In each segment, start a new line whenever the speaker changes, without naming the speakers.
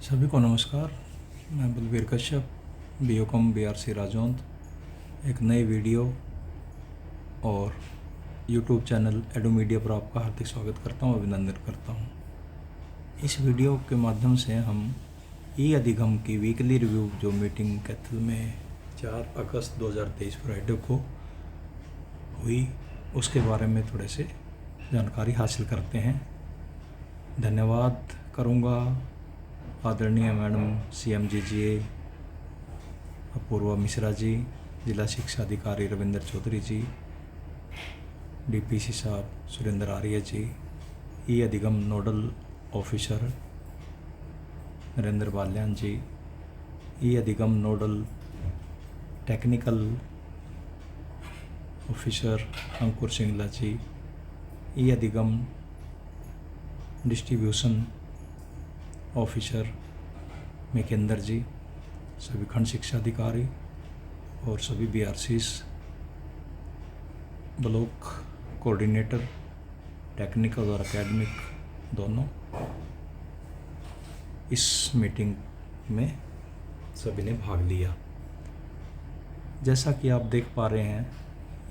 सभी को नमस्कार। मैं बलवीर कश्यप, बीओकॉम BRC राजौंद, एक नई वीडियो और यूट्यूब चैनल एडू मीडिया पर आपका हार्दिक स्वागत करता हूं, अभिनंदन करता हूं। इस वीडियो के माध्यम से हम ई अधिगम की वीकली रिव्यू जो मीटिंग कैथल में 4 अगस्त 2023 फ्राइडे को हुई, उसके बारे में थोड़े से जानकारी हासिल करते हैं। धन्यवाद करूँगा आदरणीय मैडम CMG जी, अपूर्वा मिश्रा जी, जिला शिक्षा अधिकारी रविंद्र चौधरी जी, DPC साहब सुरेंद्र आर्य जी, ई अधिगम नोडल ऑफिसर नरेंद्र बाल्यान जी, ई अधिगम नोडल टेक्निकल ऑफिसर अंकुर सिंगला जी, ई अधिगम डिस्ट्रीब्यूशन ऑफिसर मेकेंद्र जी, सभी खंड शिक्षा अधिकारी और सभी BRCs ब्लॉक कोऑर्डिनेटर टेक्निकल और एकेडमिक दोनों इस मीटिंग में सभी ने भाग लिया। जैसा कि आप देख पा रहे हैं,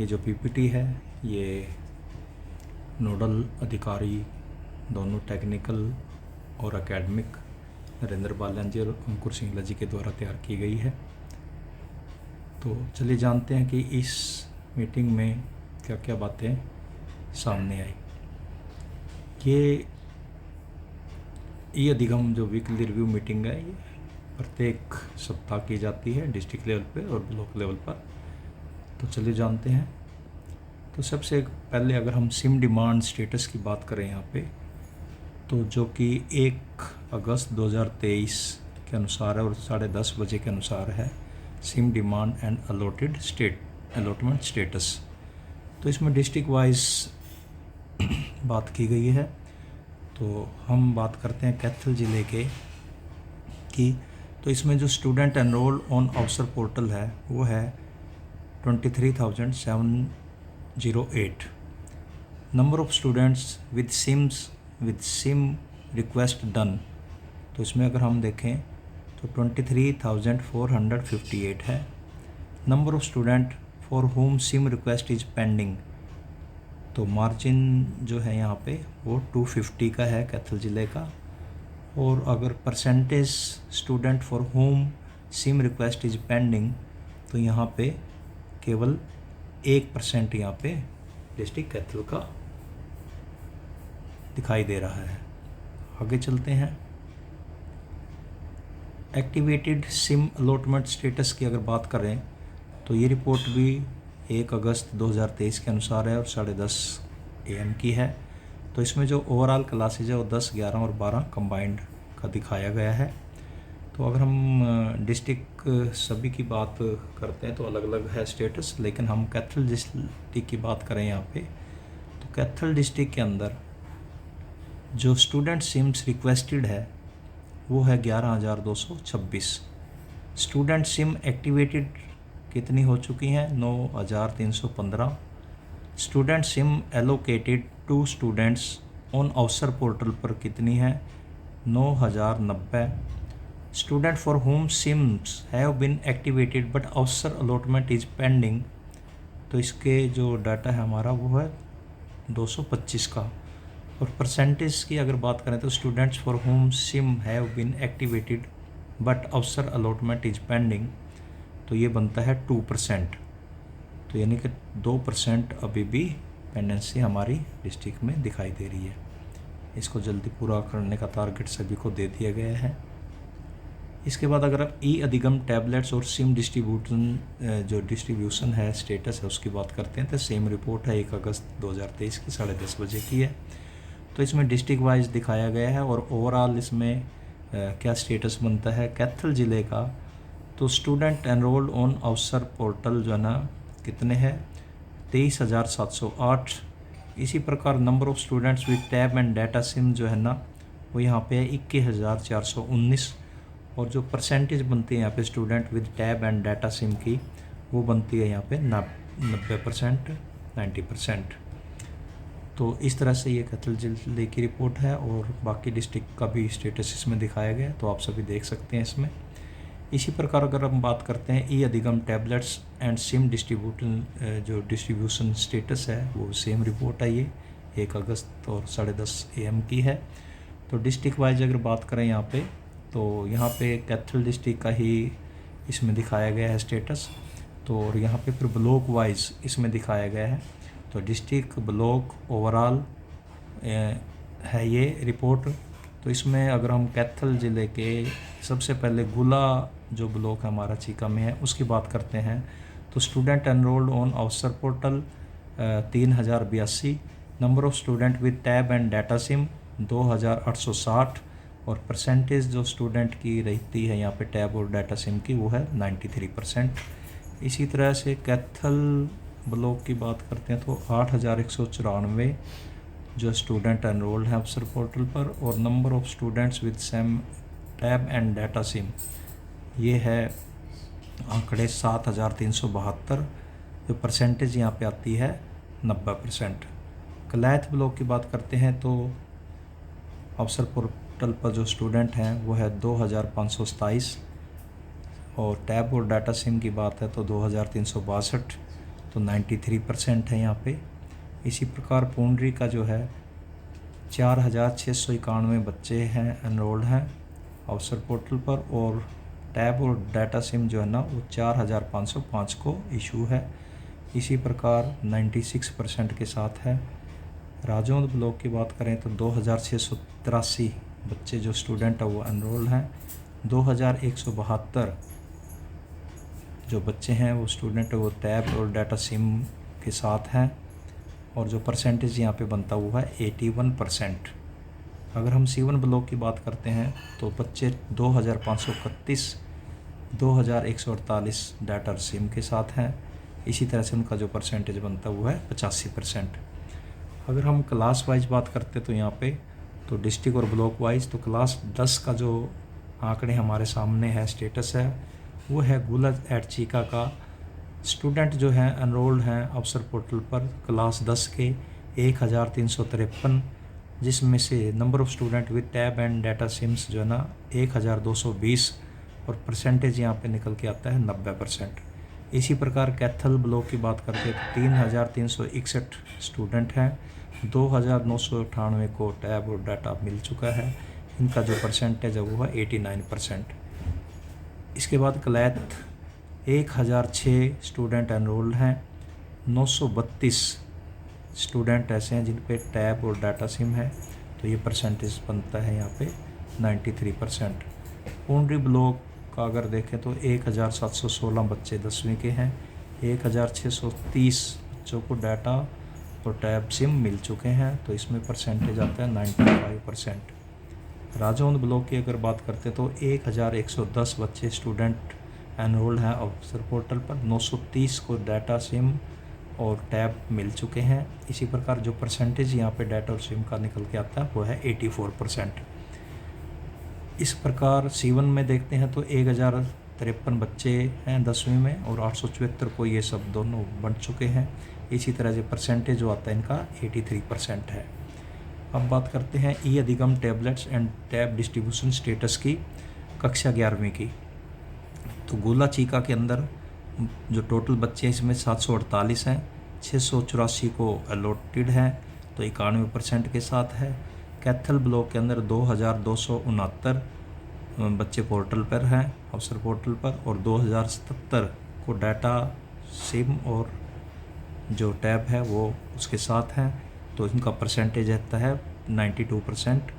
ये जो PPT है ये नोडल अधिकारी दोनों टेक्निकल और एकेडमिक नरेंद्र बाल्यान जी और अंकुर सिंगला जी के द्वारा तैयार की गई है। तो चलिए जानते हैं कि इस मीटिंग में क्या क्या बातें सामने आई। ये ई अधिगम जो वीकली रिव्यू मीटिंग है, ये प्रत्येक सप्ताह की जाती है डिस्ट्रिक्ट लेवल पे और ब्लॉक लेवल पर। तो चलिए जानते हैं। तो सबसे पहले अगर हम सिम डिमांड स्टेटस की बात करें यहाँ पे, तो जो कि 1 अगस्त 2023 के अनुसार है और 10:30 बजे के अनुसार है, SIM demand and allotment status. तो इसमें डिस्ट्रिक्ट वाइज बात की गई है। तो हम बात करते हैं कैथल ज़िले के की। तो इसमें जो student enrol on Avsar portal है वो है 23,708। Number of students with SIM request done, तो इसमें अगर हम देखें तो 23,458 है। Number of student for whom SIM request is pending, तो मार्जिन जो है यहाँ पे वो 250 का है कैथल ज़िले का। और अगर percentage student for whom SIM request is pending, तो यहाँ पे केवल 1% यहाँ पे डिस्ट्रिक्ट कैथल का दिखाई दे रहा है। आगे चलते हैं। एक्टिवेटेड सिम अलॉटमेंट स्टेटस की अगर बात करें तो ये रिपोर्ट भी 1 अगस्त 2023 के अनुसार है और 10:30 AM की है। तो इसमें जो ओवरऑल क्लासेज है वो 10, 11 और 12 कंबाइंड का दिखाया गया है। तो अगर हम डिस्ट्रिक्ट सभी की बात करते हैं तो अलग अलग है स्टेटस, लेकिन हम कैथल डिस्ट्रिक्ट की बात करें यहाँ पे, तो कैथल डिस्ट्रिक्ट के अंदर जो स्टूडेंट सिम्स रिक्वेस्टेड है वो है 11,226। स्टूडेंट सिम एक्टिवेटेड कितनी हो चुकी हैं? 9,315। Student SIM allocated to students on Avsar portal पर कितनी है? 9,090। Student for whom SIMs have been activated but Avsar allotment is pending, तो इसके जो डाटा है हमारा वो है 225 का। और परसेंटेज की अगर बात करें तो students for whom SIM have been activated but Avsar allotment is pending, तो ये बनता है 2%। तो यानी कि 2% अभी भी पेंडेंसी हमारी डिस्ट्रिक्ट में दिखाई दे रही है। इसको जल्दी पूरा करने का टारगेट सभी को दे दिया गया है। इसके बाद अगर आप ई अधिगम टैबलेट्स और सिम डिस्ट्रीब्यूशन है स्टेटस है उसकी बात करते हैं, तो सेम रिपोर्ट है 1 अगस्त 2023 की 10:30 बजे की है। तो इसमें डिस्ट्रिक्ट वाइज दिखाया गया है और ओवरऑल इसमें क्या स्टेटस बनता है कैथल ज़िले का। तो student enrolled on Avsar portal जो है ना कितने हैं? 23,708। इसी प्रकार number of students with tab and data SIM जो है ना वो यहाँ पे है 21,419। और जो परसेंटेज बनती है यहाँ पे student with tab and data SIM की, वो बनती है यहाँ पे 90%, 90%। तो इस तरह से ये कैथल जिले की रिपोर्ट है और बाकी डिस्ट्रिक्ट का भी स्टेटस इसमें दिखाया गया है, तो आप सभी देख सकते हैं इसमें। इसी प्रकार अगर हम बात करते हैं ई अधिगम टैबलेट्स एंड सिम जो डिस्ट्रीब्यूशन स्टेटस है, वो सेम रिपोर्ट है। ये 1 अगस्त और 10:30 AM की है। तो डिस्ट्रिक्ट वाइज अगर बात करें यहाँ पे, तो यहाँ पे कैथल डिस्ट्रिक्ट का ही इसमें दिखाया गया है स्टेटस। तो और यहाँ पे फिर ब्लॉक वाइज इसमें दिखाया गया है। तो डिस्ट्रिक्ट, ब्लॉक, ओवरऑल है ये रिपोर्ट। तो इसमें अगर हम कैथल ज़िले के सबसे पहले गुला जो ब्लॉक हमारा चीका में है उसकी बात करते हैं, तो student enrolled on Avsar portal 3082, number of student with tab and data SIM 2860 और परसेंटेज जो स्टूडेंट की रहती है यहाँ पे टैब और डाटा सिम की वो है 93%। इसी तरह से कैथल ब्लॉक की बात करते हैं तो 8194 जो स्टूडेंट एनरोल्ड हैं अवसर पोर्टल पर, और number of students with same tab and data SIM ये है आंकड़े 7372, जो परसेंटेज यहाँ पे आती है 90%। कलैथ ब्लॉक की बात करते हैं तो अवसर पोर्टल पर जो स्टूडेंट हैं वो है 2527 और टैब और डाटा सिम की बात है तो 2362, तो 93% है यहाँ पे। इसी प्रकार पूंडरी का जो है 4691 बच्चे हैं एनरोल्ड हैं अवसर पोर्टल पर, और टैब और डाटा सिम जो है ना वो 4505 को इशू है। इसी प्रकार 96% के साथ है। राजौंद ब्लॉक की बात करें तो 2683 बच्चे जो स्टूडेंट है वो एनरोल्ड हैं, 2172 जो बच्चे हैं वो स्टूडेंट वो टैब और डाटा सिम के साथ हैं, और जो परसेंटेज यहाँ पे बनता हुआ है 81%। अगर हम C1 ब्लॉक की बात करते हैं तो बच्चे 2531, 2148 डाटा और सिम के साथ हैं। इसी तरह से उनका जो परसेंटेज बनता हुआ है 85%। अगर हम क्लास वाइज बात करते तो यहाँ पे तो डिस्ट्रिक्ट और ब्लॉक वाइज तो क्लास 10 का जो आंकड़े हमारे सामने है स्टेटस है वो है गुला एट चीका का। स्टूडेंट जो हैं एनरोल्ड हैं अवसर पोर्टल पर क्लास 10 के 1353, जिसमें से number of student with tab and data SIMs जो है ना 1220 और परसेंटेज यहाँ पे निकल के आता है 90%। इसी प्रकार कैथल ब्लॉक की बात करते हैं तो 3361 स्टूडेंट हैं, 2998 को टैब और डाटा मिल चुका है। इनका जो परसेंटेज है वो है 89%। इसके बाद क्लैथ 1006 स्टूडेंट एनरोल्ड हैं, 932 स्टूडेंट ऐसे हैं जिन पे टैब और डाटा सिम है, तो ये परसेंटेज बनता है यहाँ पे 93%। पूंडरी ब्लॉक का अगर देखें तो 1716 बच्चे 10वीं के हैं, 1630 बच्चों को डाटा और टैब सिम मिल चुके हैं, तो इसमें परसेंटेज आता है 95%। राजौंद ब्लॉक की अगर बात करते तो 1110 बच्चे स्टूडेंट एनरोल्ड हैं अवसर पोर्टल पर, 930 को डाटा सिम और टैब मिल चुके हैं। इसी प्रकार जो परसेंटेज यहाँ पे डाटा और सिम का निकल के आता है वो है 84%। इस प्रकार C1 में देखते हैं तो 1053 बच्चे हैं 10वीं में और 874 को ये सब दोनों बन चुके हैं। इसी तरह से परसेंटेज जो आता है इनका 83% है। अब बात करते हैं ई अधिगम tablets and tab distribution status की कक्षा 11वीं की। तो गोला चीका के अंदर जो टोटल बच्चे हैं इसमें 748 हैं, 684 को अलॉटेड हैं, तो 91% के साथ है। कैथल ब्लॉक के अंदर 2269 बच्चे पोर्टल पर हैं अवसर पोर्टल पर, और 2077 को डाटा सिम और जो टैब है वो उसके साथ हैं, तो इनका परसेंटेज रहता है 92%।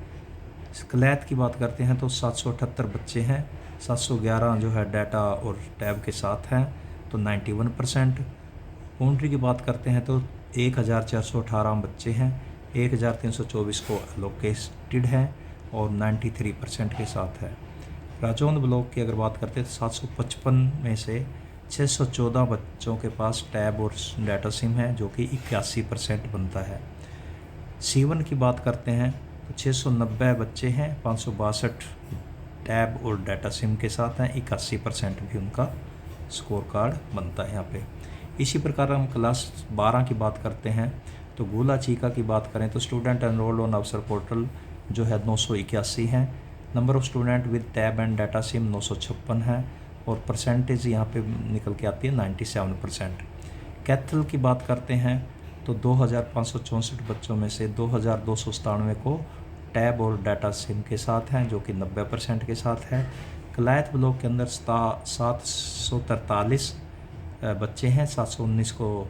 क्लैथ की बात करते हैं तो 778 बच्चे हैं, 711 जो है डाटा और टैब के साथ हैं, तो 91%। पूंडरी की बात करते हैं तो 1418 बच्चे हैं, 1324 को एलोकेटेड हैं और 93% के साथ है। राजौंद ब्लॉक की अगर बात करते हैं तो 755 में से 614 बच्चों के पास टैब और डाटा सिम है, जो कि 81% बनता है। C1 की बात करते हैं तो 690 बच्चे हैं, 562 टैब और डाटा सिम के साथ हैं, 81% भी उनका स्कोर कार्ड बनता है यहाँ पे। इसी प्रकार हम क्लास 12 की बात करते हैं तो गोला चीका की बात करें तो student enrolled on Avsar portal जो है 981 हैं। Number of student with tab and data SIM 956 है और परसेंटेज यहाँ पे निकल के आती है 97%। कैथल की बात करते हैं तो 2564 बच्चों में से 2297 को टैब और डाटा सिम के साथ हैं जो कि 90% के साथ है। कलायत ब्लॉक के अंदर 743 बच्चे हैं, 719 को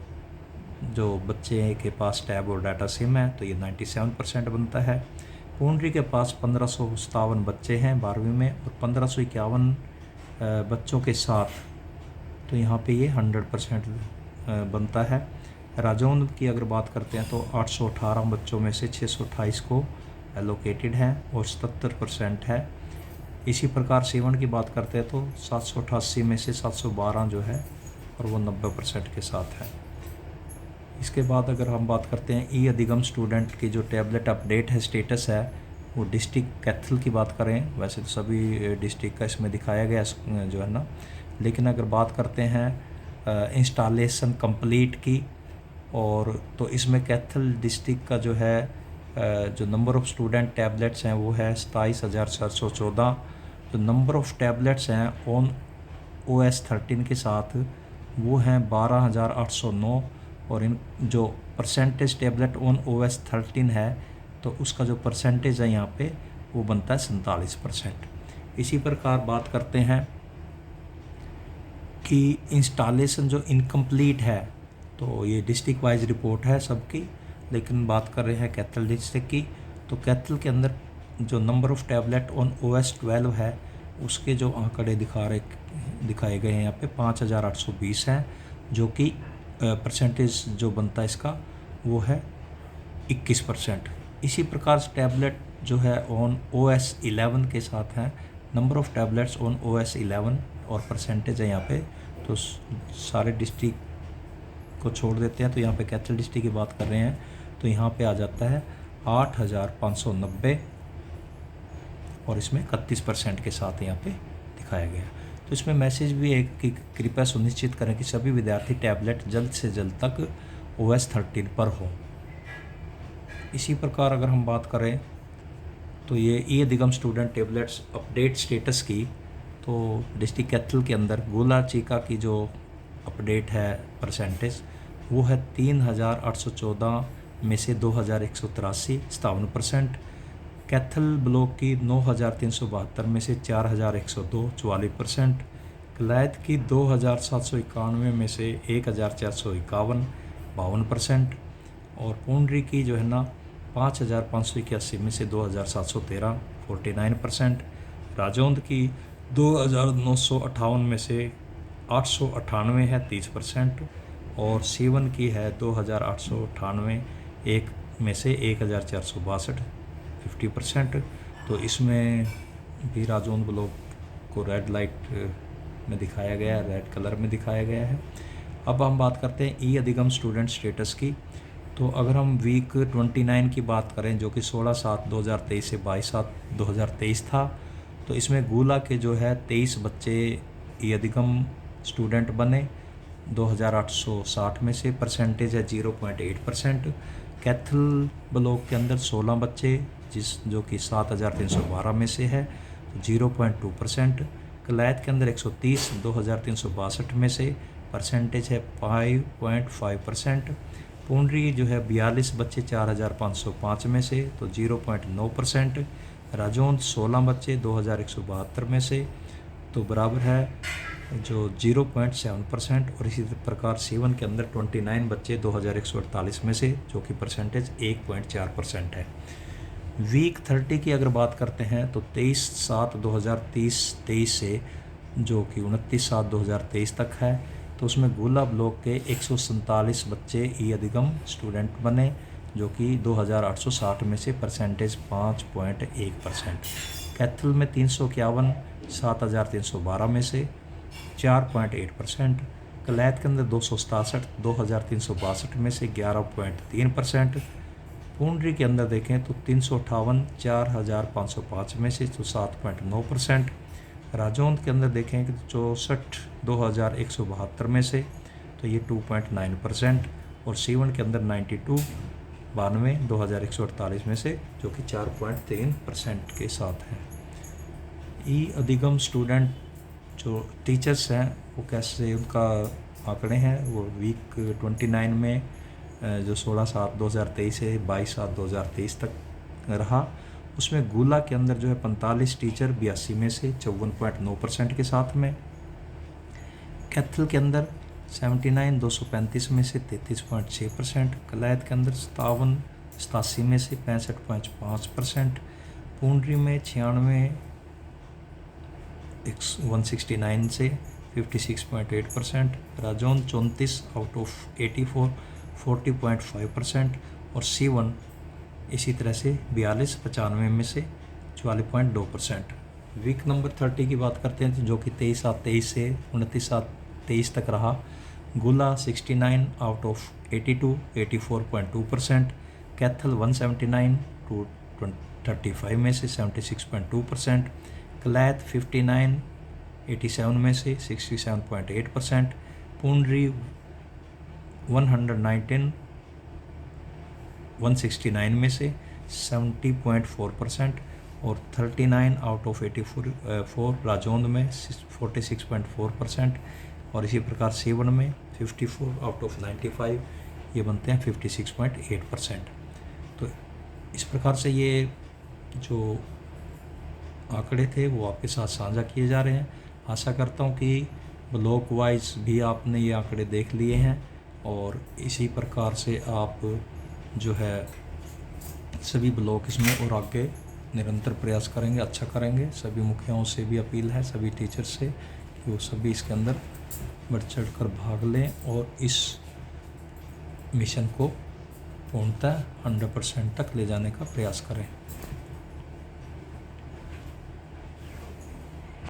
जो बच्चे के पास टैब और डाटा सिम है तो ये 97% बनता है। पूंडरी के पास 1557 बच्चे हैं 12वीं में और 1551 बच्चों के साथ, तो यहाँ पे ये 100% बनता है। राजौंद की अगर बात करते हैं तो 818 बच्चों में से 628 को एलोकेटेड हैं और 77% है। इसी प्रकार सीवन की बात करते हैं तो 788 में से 712 जो है और वो 90% के साथ है। इसके बाद अगर हम बात करते हैं ई अधिगम स्टूडेंट की जो टैबलेट अपडेट है स्टेटस है वो डिस्ट्रिक्ट कैथल की बात करें, वैसे तो सभी डिस्ट्रिक्ट का इसमें दिखाया गया जो है ना, लेकिन अगर बात करते हैं इंस्टॉलेशन कंप्लीट की और तो इसमें कैथल डिस्ट्रिक्ट का जो है जो नंबर ऑफ़ स्टूडेंट टैबलेट्स हैं वो है 27,414। जो नंबर ऑफ़ टैबलेट्स हैं ऑन OS 13 के साथ वो हैं 12,809 और इन जो परसेंटेज टैबलेट ऑन OS 13 है तो उसका जो परसेंटेज है यहाँ पे वो बनता है 47%। इसी प्रकार बात करते हैं कि इंस्टॉलेशन जो इनकम्प्लीट है तो ये डिस्ट्रिक्ट वाइज रिपोर्ट है सबकी, लेकिन बात कर रहे हैं कैथल डिस्ट्रिक्ट की। तो कैथल के अंदर जो number of tablet on OS 12 है उसके जो आंकड़े दिखाए गए हैं यहाँ पे 5,820 हैं, जो कि परसेंटेज जो बनता है इसका वो है 21%। इसी प्रकार टैबलेट जो है ऑन OS 11 के साथ हैं, number of tablets on OS 11 और परसेंटेज है यहाँ पे, तो सारे डिस्ट्रिक्ट को छोड़ देते हैं। तो यहाँ पे कैथल डिस्ट्रिक्ट की बात कर रहे हैं तो यहाँ पे आ जाता है 8,590 और इसमें 31% के साथ यहाँ पे दिखाया गया। तो इसमें मैसेज भी है कि कृपया सुनिश्चित करें कि सभी विद्यार्थी टैबलेट जल्द से जल्द तक OS 13 पर हो। इसी प्रकार अगर हम बात करें तो ये ई अधिगम स्टूडेंट टैबलेट्स अपडेट स्टेटस की, तो डिस्ट्रिक्ट कैथल के अंदर गोला चीका की जो अपडेट है परसेंटेज वो है 3,814 में से 2,183 57%। कैथल ब्लॉक की 9,372 में से 4,102 44%। कलायत की 2,791 में से 1,451 52%। और पूंडरी की जो है ना 5,581 में से 2,713 49%। राजौंद की 2,958 में से 898 है 30%। और सीवन की है 2,898 एक में से 1,462 50%। तो इसमें भी राजौंद ब्लॉक को रेड लाइट में दिखाया गया है, रेड कलर में दिखाया गया है। अब हम बात करते हैं ई अधिगम स्टूडेंट स्टेटस की। तो अगर हम वीक 29 की बात करें जो कि 16/7/2023 से 22/7/2023 था, तो इसमें गोला के जो है 23 बच्चे ई अधिगम स्टूडेंट बने 2,860 में से, परसेंटेज है 0.8%। कैथल ब्लॉक के अंदर 16 बच्चे जो कि 7,312 में से है 0.2%। कलायत के अंदर 130 2,362 में से, परसेंटेज है 5.5%। पूंडरी जो है 42 बच्चे 4,505 में से तो 0.9%। राजौंद 16 बच्चे 2,172 में से तो बराबर है जो 0.7%। और इसी प्रकार सीवन के अंदर 29 बच्चे 2,148 में से जो कि परसेंटेज 1.4% है। वीक 30 की अगर बात करते हैं तो 23/7/2023 से जो कि 29/7/2023 तक है, तो उसमें गोला ब्लॉक के 147 बच्चे ई अधिगम स्टूडेंट बने जो कि 2,860 में से, परसेंटेज 5.1%। कैथल में 351 7,312 में से 4.8%। कलायत के अंदर 267 2,362 में से 11.3%। पूंडरी के अंदर देखें तो 358 4,505 में से तो 7.9%। राजौंद के अंदर देखें कि 64 2,172 में से तो ये 2.9%। और सीवन के अंदर 92 2148 में से, जो कि 4.3% के साथ है। ई अधिगम स्टूडेंट जो टीचर्स हैं वो कैसे, उनका आंकड़े हैं वो वीक 29 में जो 16/7/2023 से 22/7/2023 तक रहा, उसमें गुला के अंदर जो है 45 टीचर 82 में से 54.9% के साथ में, कैथल के अंदर 79 235 में से 33.6%, कलैत के अंदर 87 में से 65.5%, पूंडरी में 96 169 से 56.8%, राजौंद 34 आउट ऑफ 84 40.5%, और C1 इसी तरह से 42 95 में से 44.2%। वीक नंबर 30 की बात करते हैं, तो जो कि 23/7/23 से 29/7/23 तक रहा। गुला 69 आउट ऑफ 82 84.2%, कैथल 179 टू 35 में से 76.2%, कलैत 59 87 में से 67.8%, पूंडरी 119 169 में से 70.4%, और 39 आउट ऑफ 84 राजौंद में 46.4%, और इसी प्रकार C1 में 54 आउट ऑफ 95, ये बनते हैं 56.8%। तो इस प्रकार से ये जो आंकड़े थे वो आपके साथ साझा किए जा रहे हैं। आशा करता हूँ कि ब्लॉक वाइज भी आपने ये आंकड़े देख लिए हैं, और इसी प्रकार से आप जो है सभी ब्लॉक इसमें और आगे निरंतर प्रयास करेंगे, अच्छा करेंगे। सभी मुखियाओं से भी अपील है, सभी टीचर्स से, कि वो सभी इसके अंदर बढ़ चढ़ कर भाग लें और इस मिशन को पूर्णतः 100% तक ले जाने का प्रयास करें।